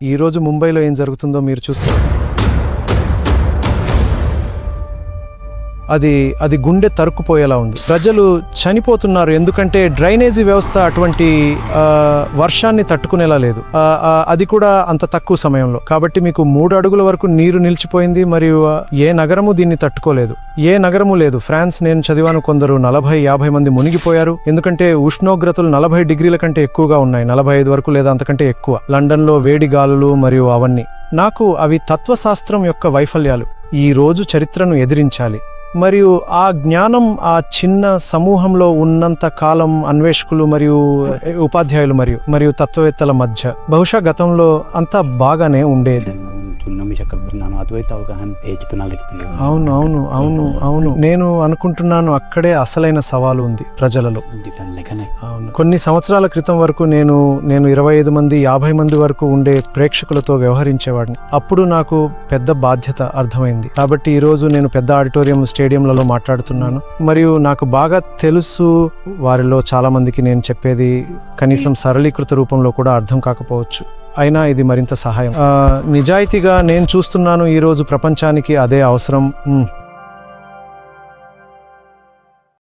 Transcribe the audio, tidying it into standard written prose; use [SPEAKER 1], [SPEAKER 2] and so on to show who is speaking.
[SPEAKER 1] ఈరోజు ముంబైలో ఏం జరుగుతుందో మీరు చూస్తారు. అది గుండె తరుక్కుపోయేలా ఉంది. ప్రజలు చనిపోతున్నారు ఎందుకంటే డ్రైనేజీ వ్యవస్థ అటువంటి వర్షాన్ని తట్టుకునేలా లేదు, అది కూడా అంత తక్కువ సమయంలో. కాబట్టి మీకు 3 అడుగుల వరకు నీరు నిలిచిపోయింది. మరియు ఏ నగరము దీన్ని తట్టుకోలేదు, ఏ నగరము లేదు. ఫ్రాన్స్ నేను చదివాను, కొందరు 40-50 మంది మునిగిపోయారు. ఎందుకంటే ఉష్ణోగ్రతలు 40 డిగ్రీల కంటే ఎక్కువగా ఉన్నాయి, 45 వరకు లేదా అంతకంటే ఎక్కువ. లండన్లో వేడి గాలులు మరియు అవన్నీ. నాకు అవి తత్వశాస్త్రం యొక్క వైఫల్యాలు. ఈ రోజు చరిత్రను ఎదిరించాలి. మరియు ఆ జ్ఞానం ఆ చిన్న సమూహంలో ఉన్నంత కాలం అన్వేషకులు మరియు ఉపాధ్యాయులు మరియు తత్వవేత్తల మధ్య బహుశా గతంలో అంతా బాగానే ఉండేది. అవును అవును అవును అవును నేను అనుకుంటున్నాను అక్కడే అసలైన సవాలు ఉంది ప్రజలలో. అవును, కొన్ని సంవత్సరాల క్రితం వరకు నేను 25 మంది 50 మంది వరకు ఉండే ప్రేక్షకులతో వ్యవహరించేవాడిని. అప్పుడు నాకు పెద్ద బాధ్యత అర్థమైంది. కాబట్టి ఈరోజు నేను పెద్ద ఆడిటోరియం స్టేడియంలలో మాట్లాడుతున్నాను. మరియు నాకు బాగా తెలుసు వారిలో చాలా మందికి నేను చెప్పేది కనీసం సరళీకృత రూపంలో కూడా అర్థం కాకపోవచ్చు. అయినా ఇది మరింత సహాయం. నిజాయితీగా నేను చూస్తున్నాను ఈరోజు ప్రపంచానికి అదే అవసరం.